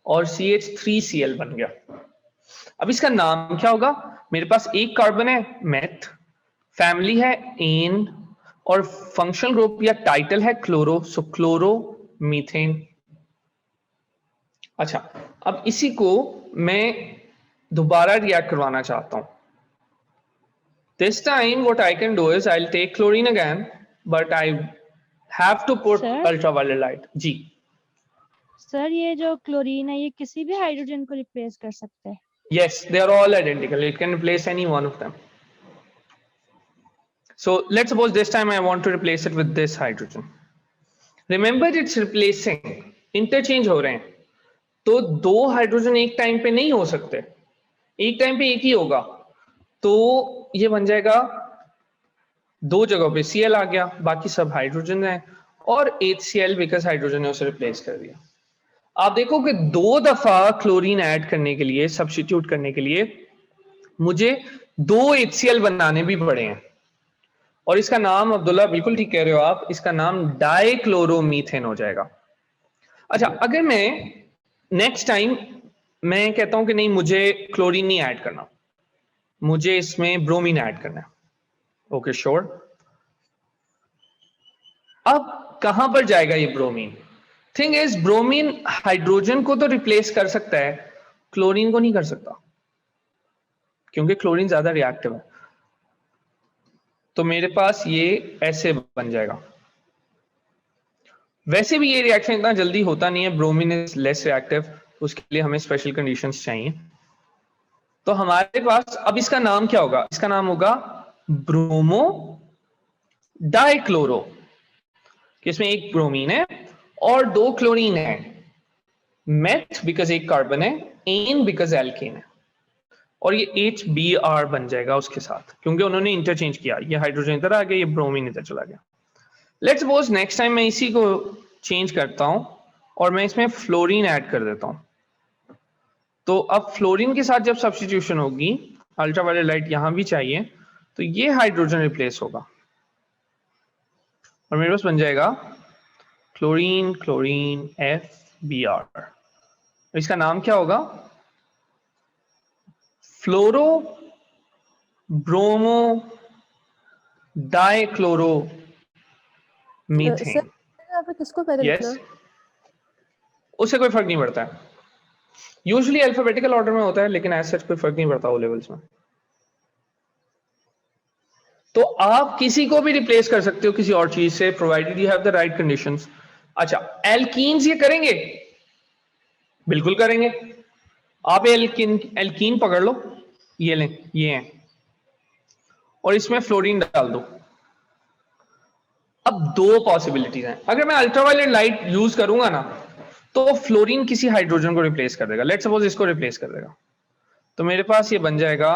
और CH3Cl बन गया. अब इसका नाम क्या होगा? मेरे पास एक कार्बन है मेथ, फैमिली है एन और फंक्शनल ग्रुप या टाइटल है क्लोरो, सो क्लोरो मीथेन. अच्छा, अब इसी को मैं दोबारा रिएक्ट करवाना चाहता हूं. This time what I can do is I'll take chlorine again, but I have to put Sir? ultraviolet light. Ji. Sir ये जो क्लोरीन है ये किसी भी हाइड्रोजन को रिप्लेस कर सकते हैं? Yes, they are all identical. It can replace any one of them. So let's suppose this time I want to replace it with this hydrogen. Remember it's replacing. Interchange हो रहे हैं. तो दो hydrogen एक time पे नहीं हो सकते. एक टाइम पे एक ही होगा. तो ये बन जाएगा दो जगहों पे Cl आ गया, बाकी सब हाइड्रोजन है, और HCl बिकॉज हाइड्रोजन ने उसे रिप्लेस कर दिया. आप देखो कि दो दफा क्लोरीन ऐड करने के लिए, सब्स्टिट्यूट करने के लिए मुझे दो HCl बनाने भी पड़े हैं. और इसका नाम, अब्दुल्ला बिल्कुल ठीक कह रहे हो आप, इसका नाम डाइक्लोरोमीथेन हो जाएगा. अच्छा, अगर मैं नेक्स्ट टाइम मैं कहता हूं कि नहीं मुझे क्लोरीन नहीं ऐड करना, मुझे इसमें ब्रोमीन ऐड करना है. Okay sure. अब कहां पर जाएगा ये bromine? Thing is bromine hydrogen को तो रिप्लेस कर सकता है, क्लोरीन को नहीं कर सकता, क्योंकि क्लोरीन ज्यादा रिएक्टिव है. तो मेरे पास ये ऐसे बन जाएगा. वैसे भी ये रिएक्शन इतना जल्दी होता नहीं है, ब्रोमीन इज लेस रिएक्टिव, उसके लिए हमें स्पेशल कंडीशंस चाहिए. तो हमारे पास अब इसका नाम क्या होगा? इसका नाम होगा ब्रोमो डाइक्लोरो, कि इसमें एक ब्रोमीन है और दो क्लोरीन है. मेथ बिकॉज एक कार्बन है, एन बिकॉज एल्केन है, और ये HBr बन जाएगा उसके साथ, क्योंकि उन्होंने इंटरचेंज किया. ये हाइड्रोजन इधर आ गया, ये ब्रोमीन इधर चला गया. लेट्स सपोज नेक्स्ट टाइम मैं इसी को चेंज करता हूं और मैं इसमें फ्लोरीन ऐड कर देता हूं. तो अब फ्लोरीन के साथ जब सब्स्टिट्यूशन होगी, अल्ट्रावायलेट लाइट यहां भी चाहिए, तो ये हाइड्रोजन रिप्लेस होगा और मेरे पास बन जाएगा क्लोरीन क्लोरीन FBr. इसका नाम क्या होगा? फ्लोरो ब्रोमो डाइक्लोरो मीथेन. सर यहाँ पे किसको पहले यस, लिखना? उससे कोई फर्क नहीं पड़ता है. यूजुअली अल्फाबेटिकल ऑर्डर में होता है, लेकिन ऐसा कोई फर्क नहीं पड़ता ओ लेवल्स में. तो आप किसी को भी रिप्लेस कर सकते हो किसी और चीज से, provided you have the right conditions. अच्छा, एल्कीन्स ये करेंगे? बिल्कुल करेंगे. आप एल्कीन पकड़ लो, ये लें, ये हैं, और इसमें फ्लोरीन डाल दो. अब दो पॉसिबिलिटीज हैं. अगर मैं अल्ट्रावायलेट लाइट यूज करूंगा ना, तो फ्लोरीन किसी हाइड्रोजन को रिप्लेस कर देगा. लेट्स सपोज इसको रिप्लेस कर देगा, तो मेरे पास ये बन जाएगा.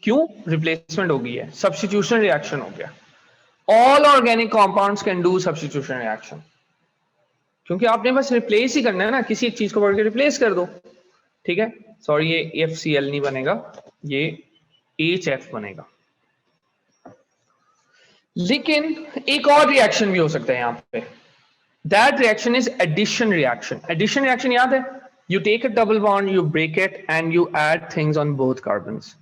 क्यों? रिप्लेसमेंट हो गई है, सब्स्टिट्यूशन रिएक्शन हो गया. All organic compounds can do substitution reaction, क्योंकि आपने बस रिप्लेस ही करना है ना, किसी एक चीज को पकड़ के रिप्लेस कर दो. ठीक है, सॉरी ये FCl नहीं बनेगा, ये HF बनेगा. लेकिन एक और रिएक्शन भी हो सकता है यहां पे. That reaction is addition reaction. Addition reaction याद है? You take a double bond, you break it and you add things on both carbons.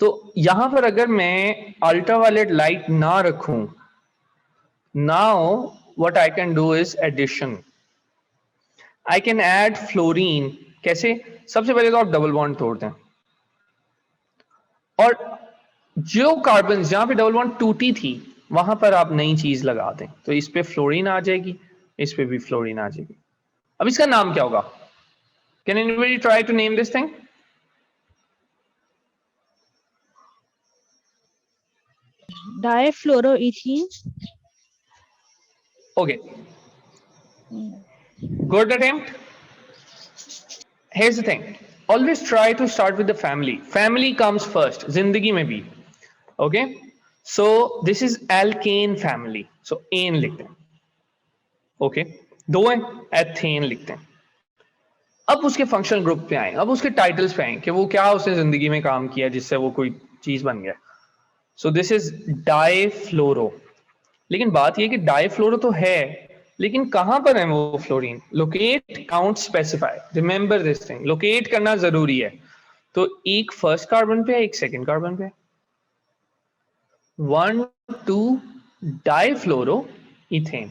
तो यहां पर अगर मैं अल्ट्रावायलेट लाइट ना रखूं, now what I can do is addition. I can add fluorine. कैसे? सबसे पहले तो आप डबल बॉन्ड तोड़ दें, और जो कार्बन जहां पे डबल बॉन्ड टूटी थी वहां पर आप नई चीज लगा दें, तो इस पे फ्लोरीन आ जाएगी, इस पे भी फ्लोरीन आ जाएगी. अब इसका नाम क्या होगा? Can anybody try to name this thing? Difluoroethene. Okay, good attempt. Here's the thing, always try to start with the family. Family comes first, zindagi mein bhi. Okay, so this is alkane family, so ane लिखते हैं. Okay, दो हैं, ethane लिखते हैं. अब उसके functional group पे आए, अब उसके टाइटल्स पे आए कि वो क्या उसने जिंदगी में काम किया जिससे वो कोई चीज बन गया. So this is difluoro. लेकिन बात ये कि डाइफ्लोरो तो है, लेकिन कहां पर है वो fluorine? Locate, count, specify. Remember this thing, locate करना जरूरी है. तो एक फर्स्ट कार्बन पे है, एक सेकंड कार्बन पे है. 1 2 डाइफ्लोरो इथेन,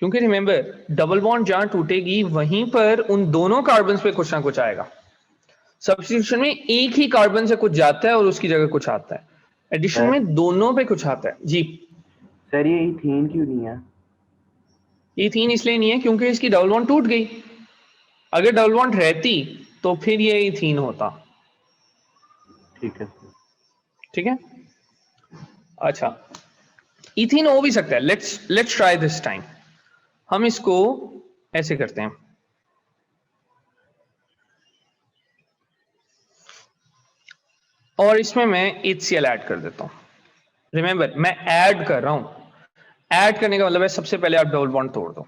क्योंकि रिमेंबर डबल बॉन्ड जहां टूटेगी वहीं पर उन दोनों कार्बन पे कुछ ना कुछ आएगा। सब्स्टिट्यूशन में एक ही कार्बन से कुछ जाता है और उसकी जगह कुछ आता है, एडिशन में दोनों पे कुछ आता है। जी सर ये इथीन क्यों नहीं है? इथीन इसलिए नहीं है क्योंकि इसकी डबल बॉन्ड टूट गई। अगर डबल बॉन्ड रहती तो फिर ये इथीन होता। ठीक है सर। ठीक है, अच्छा इथीन हो भी सकता है। Let's try this time. हम इसको ऐसे करते हैं, और इसमें मैं HCl ऐड कर देता हूं। रिमेंबर मैं ऐड कर रहा हूं, ऐड करने का मतलब है सबसे पहले आप डबल बॉन्ड तोड़ दो।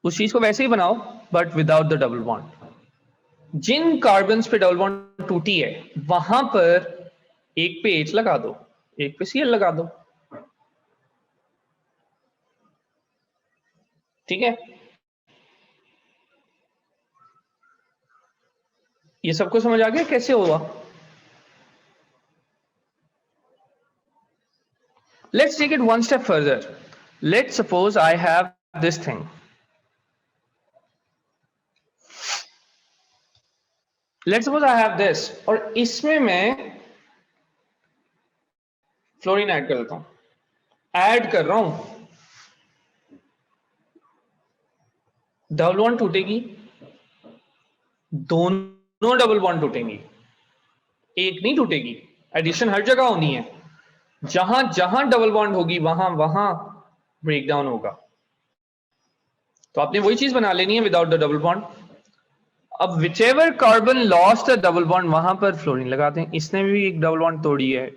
उस चीज को वैसे ही बनाओ but without the double bond. जिन कार्बन पे डबल बॉन्ड टूटी है वहां पर एक पे H लगा दो, एक पे Cl लगा दो। ठीक है, ये सबको समझ आ गया कैसे हुआ? Let's take it one step further. Let's suppose I have this thing. Let's suppose I have this, और इसमें मैं फ्लोरीन ऐड कर देता हूं। ऐड कर रहा हूं, डबल बॉन्ड टूटेगी, दोनों डबल बॉन्ड टूटेंगी, एक नहीं टूटेगी। एडिशन हर जगह होनी है, जहां जहां डबल बॉन्ड होगी वहां वहां ब्रेकडाउन होगा। तो आपने वही चीज बना लेनी है विदाउट द डबल बॉन्ड। अब whichever carbon lost the double bond वहां पर फ्लोरीन लगा दें। इसने भी एक डबल बॉन्ड तोड़ी है,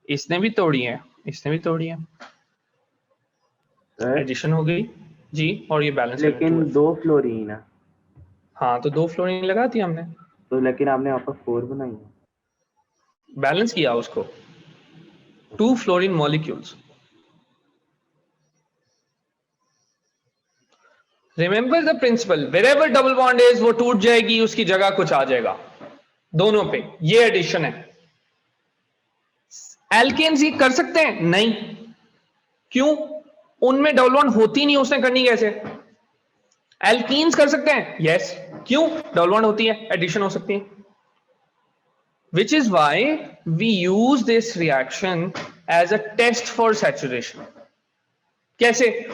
इसने भी तोड़ी है, इसने भी तोड़ी है, सर एडिशन हो गई जी। और ये बैलेंस लेकिन 2 फ्लोरीन है। हाँ तो 2 फ्लोरीन लगा दी हमने, तो लेकिन आपने यहाँ पर 4 बनाई है। बैलेंस किया उसको, 2 fluorine molecules. Remember the principle, wherever double bond is वो टूट जाएगी, उसकी जगह कुछ आ जाएगा दोनों पे। ये एडिशन है। एल्केन्स ये कर सकते हैं? नहीं। क्यों? उनमें डबल बॉन्ड होती नहीं, उसने करनी कैसे? एल्कीन्स कर सकते हैं? यस। क्यों? डबल बॉन्ड होती है, एडिशन हो सकती है। Which is why we use this reaction as a test for saturation. कैसे?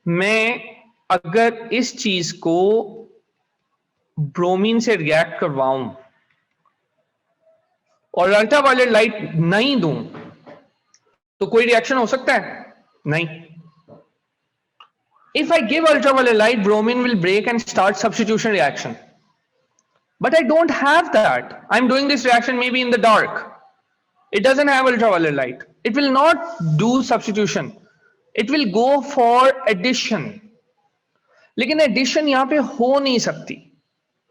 मैं अगर इस चीज को ब्रोमीन से रिएक्ट करवाऊं और अल्ट्रावायलेट लाइट नहीं दूं तो कोई रिएक्शन हो सकता है? नहीं। If I give ultraviolet light, bromine will break and start substitution reaction. But I don't have that. I'm doing this reaction maybe in the dark. It doesn't have ultraviolet light. It will not do substitution. It will go for addition. लेकिन addition यहाँ पे हो नहीं सकती.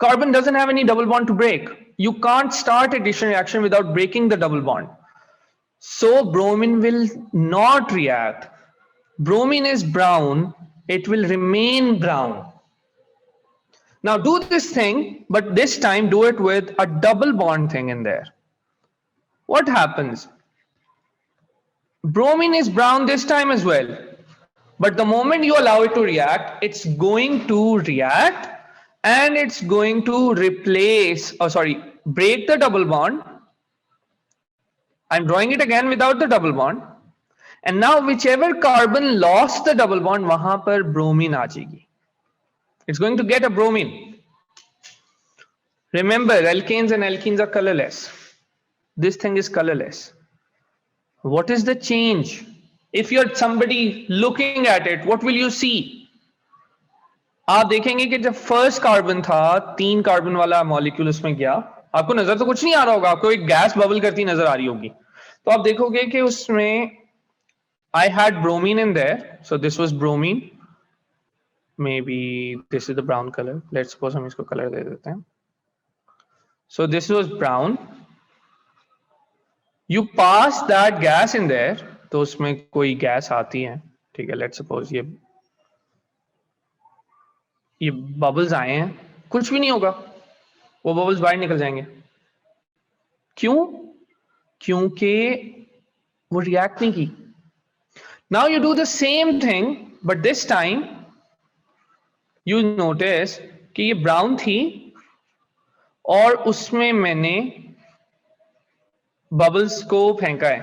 Carbon doesn't have any double bond to break. You can't start addition reaction without breaking the double bond. So bromine will not react. Bromine is brown. It will remain brown. Now do this thing, but this time do it with a double bond thing in there. What happens? Bromine is brown this time as well. But the moment you allow it to react, it's going to react and it's going to break the double bond. I'm drawing it again without the double bond. And now whichever carbon lost the double bond, वहां पर bromine आ जाएगी. It's going to get a bromine. Remember, alkanes and alkenes are colorless. This thing is colorless. What is the change? If you're somebody looking at it, what will you see? आप देखेंगे कि जब first carbon था, 3 carbon वाला molecule उसमें गया, आपको नजर तो कुछ नहीं आ रहा होगा, आपको एक गैस बबल करती नजर आ रही होगी। तो आप देखोगे कि उसमें I had bromine in there. So this was bromine. Maybe this is the brown color. Let's suppose हम इसको color दे देते हैं. So this was brown. You pass that gas in there. तो उसमें कोई गैस आती है, ठीक है? Let's suppose ये bubbles आए हैं, कुछ भी नहीं होगा, वो bubbles बाहर निकल जाएंगे। क्यों? क्योंकि वो react नहीं की। Now you do the same thing, but this time you notice कि ये brown थी और उसमें मैंने bubbles को फेंका है,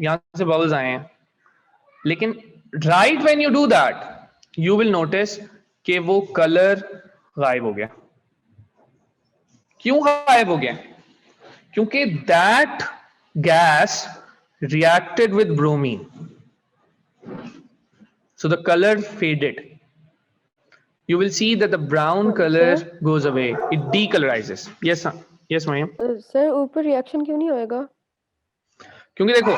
यहां से bubbles आए हैं, लेकिन right when you do that you will notice कि वो color गायब हो गया. क्यों गायब हो गया? क्योंकि that gas reacted with bromine, so the color faded. You will see that the brown color goes away, it decolorizes. Yes sir. Yes ma'am. Sir ऊपर रिएक्शन क्यों नहीं होएगा? क्योंकि देखो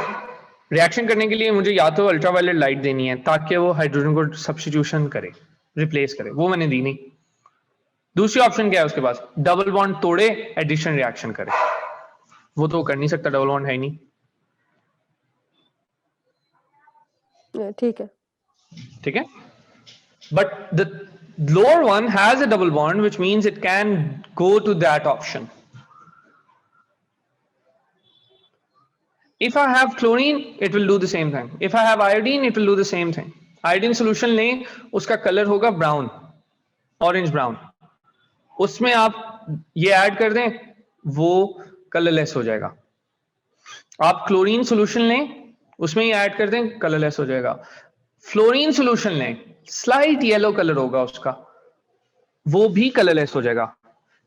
रिएक्शन करने के लिए मुझे या तो अल्ट्रावायलेट लाइट देनी है ताकि वो हाइड्रोजन को सब्स्टिट्यूशन करे, रिप्लेस करे, वो मैंने दी नहीं. दूसरी ऑप्शन क्या है उसके पास? डबल बॉन्ड तोड़े, एडिशन रिएक्शन करे. वो तो कर नहीं सकता, डबल बॉन्ड है ही नहीं. ठीक है. ठीक है, but the lower one has a double bond, which means it can go to that option. If I have chlorine, it will do the same thing. If I have iodine, it will do the same thing. Iodine solution लें, उसका colour होगा brown, orange brown. उसमें आप ये add कर दें, वो colourless हो जाएगा. आप क्लोरीन सोल्यूशन लें, उसमें ये ऐड कर दें, कलरलेस हो जाएगा. फ्लोरीन सोल्यूशन लें, स्लाइट येलो कलर होगा उसका, वो भी कलरलेस हो जाएगा.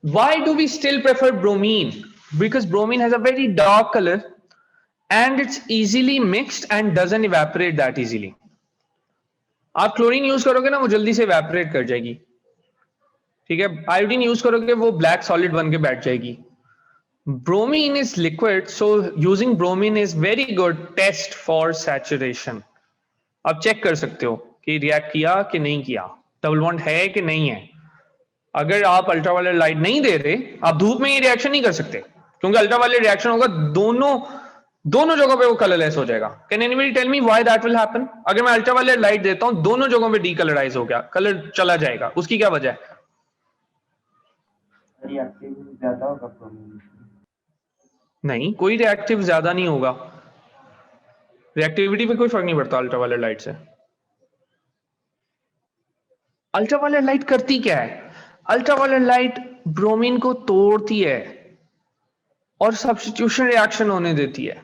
Why do we still prefer bromine? Because bromine has a very dark color and it's easily mixed and doesn't evaporate that easily. आप क्लोरीन यूज करोगे ना, वो जल्दी से evaporate कर जाएगी. ठीक है, आयोडीन यूज करोगे वो ब्लैक सॉलिड बन के बैठ जाएगी. Bromine is liquid, so using bromine is very good test for saturation. आप चेक कर सकते हो कि रिएक्ट किया कि नहीं किया, डबल बॉन्ड है कि नहीं है. अगर आप अल्ट्रावायलेट लाइट नहीं दे रहे, आप धूप में ये रिएक्शन नहीं कर सकते, क्योंकि अल्ट्रावायलेट रिएक्शन होगा, दोनों जगहों पे वो कलरलेस हो जाएगा. Can anybody tell me why that will happen? अगर मैं अल्ट्रावायलेट लाइट देता हूं, दोनों जगहों पे डीकलराइज हो गया, कलर चला जाएगा, उसकी क्या वजह है? रिएक्टिव ज्यादा होगा ब्रोमीन. नहीं, कोई रिएक्टिव ज्यादा नहीं होगा. रिएक्टिविटी पे कोई फर्क नहीं पड़ता अल्ट्रावायलेट लाइट से. अल्ट्रावायलेट लाइट करती क्या है? अल्ट्रावायलेट लाइट ब्रोमीन को तोड़ती है और सब्स्टिट्यूशन रिएक्शन होने देती है.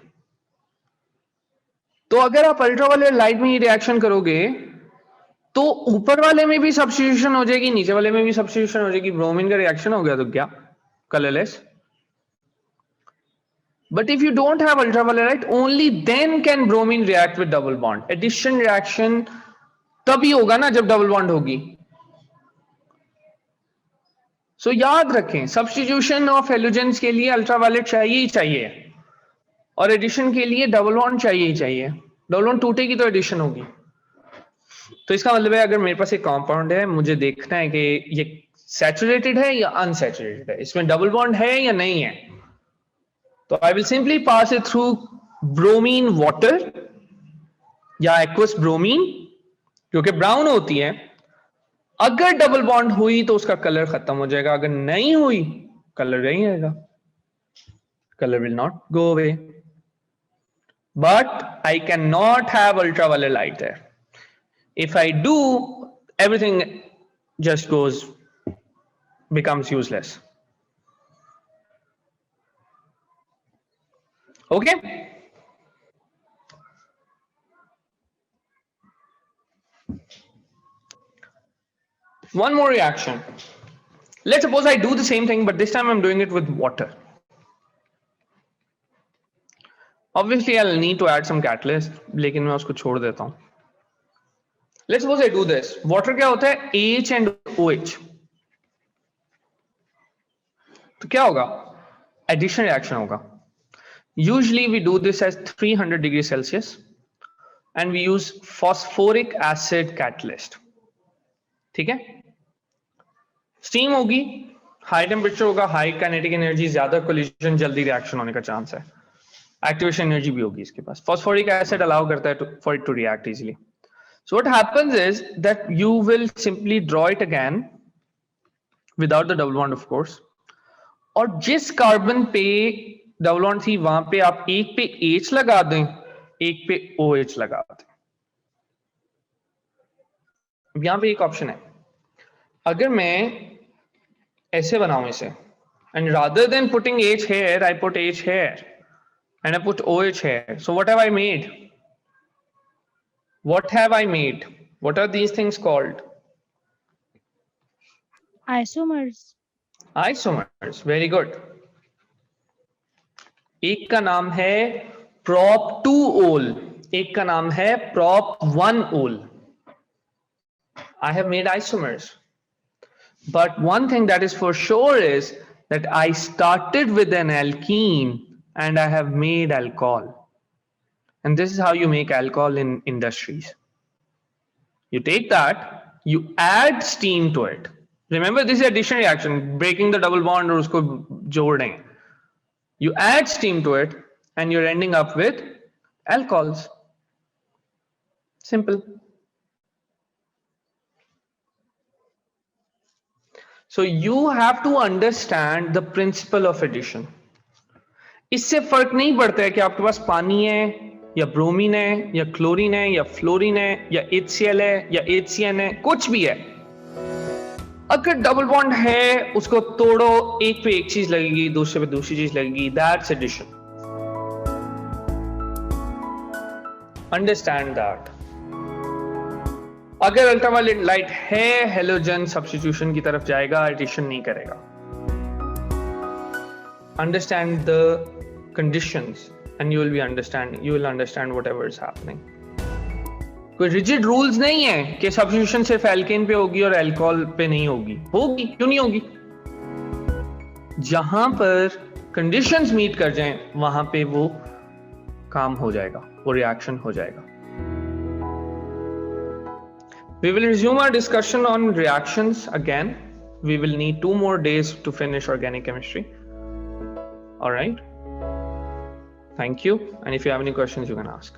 तो अगर आप अल्ट्रावायलेट लाइट में ही रिएक्शन करोगे तो ऊपर वाले में भी सब्स्टिट्यूशन हो जाएगी, नीचे वाले में भी सब्स्टिट्यूशन हो जाएगी. ब्रोमीन का रिएक्शन हो गया तो क्या? Colourless. But if you don't have ultraviolet light, only then can bromine react with double bond. Addition reaction तभी होगा ना जब डबल बॉन्ड होगी. So याद रखें, सब्स्टिट्यूशन ऑफ हेलोजेंस के लिए अल्ट्रावायलेट चाहिए ही चाहिए, और एडिशन के लिए डबल बॉन्ड चाहिए ही चाहिए. डबल बॉन्ड टूटेगी तो एडिशन होगी. तो इसका मतलब है अगर मेरे पास एक कंपाउंड है, मुझे देखना है कि ये सैचुरेटेड है या अनसैचुरेटेड है, इसमें डबल बॉन्ड है या नहीं है. तो I will simply pass it through bromine water या एक्वस ब्रोमीन, जो कि ब्राउन होती है. अगर डबल बॉन्ड हुई तो उसका कलर खत्म हो जाएगा, अगर नहीं हुई कलर नहीं आएगा, colour will not go away. But I can not have ultraviolet light there. If I do, everything just goes becomes useless. Okay? One more reaction. Let's suppose I do the same thing, but this time I'm doing it with water. Obviously, I'll need to add some catalyst, लेकिन मैं उसको छोड़ देता हूं. Let's suppose I do this. Water क्या होता है? H and OH. तो क्या होगा? Addition reaction होगा. Usually we do this at 300 degrees Celsius and we use phosphoric acid catalyst. ठीक है? स्टीम होगी, हाई टेम्परेचर होगा, हाई काइनेटिक एनर्जी, ज्यादा कोलिजन, जल्दी रिएक्शन होने का चांस है. एक्टिवेशन एनर्जी भी होगी इसके पास. फॉस्फोरिक एसिड अलाउ करता है for it to react easily. So what happens is that you will simply draw it again without the double bond of course, और जिस कार्बन पे डबल बॉन्ड थी वहां पे आप एक पे H लगा दें एक पे OH लगा दें। यहां पे एक ऑप्शन है, अगर मैं ऐसे बनाऊं इसे, and rather than putting H here, I put H here and I put OH here. So what have I made? What have I made? What are these things called? Isomers. Isomers. Very good. एक का नाम है prop 2 ol, एक का नाम है prop 1 ol. I have made isomers. But one thing that is for sure is that I started with an alkene and I have made alcohol. And this is how you make alcohol in industries. You take that, you add steam to it. Remember, this is addition reaction, breaking the double bond और उसको जोड़ देंगे. You add steam to it and you're ending up with alcohols. Simple. So you have to understand the principle of addition. इससे फर्क नहीं पड़ता है कि आपके पास पानी है या ब्रोमीन है या क्लोरीन है या फ्लोरीन है या HCl है या HCN है, कुछ भी है। अगर डबल बॉन्ड है उसको तोड़ो, एक पे एक चीज लगेगी, दूसरे पे दूसरी चीज लगेगी, दैट्स एडिशन। Understand that. अगर अल्ट्रावायलेट लाइट है, हेलोजन सब्स्टिट्यूशन की तरफ जाएगा, एडिशन नहीं करेगा। Understand the conditions and you will understand whatever is happening. कोई रिजिड रूल्स नहीं है कि सब्स्टिट्यूशन सिर्फ एल्केन पे होगी और अल्कोहल पे नहीं होगी। होगी, क्यों नहीं होगी? जहां पर कंडीशंस मीट कर जाएं वहां पे वो काम हो जाएगा, वो रिएक्शन हो जाएगा। We will resume our discussion on reactions again. We will need 2 more days to finish organic chemistry. All right. Thank you. And if you have any questions, you can ask.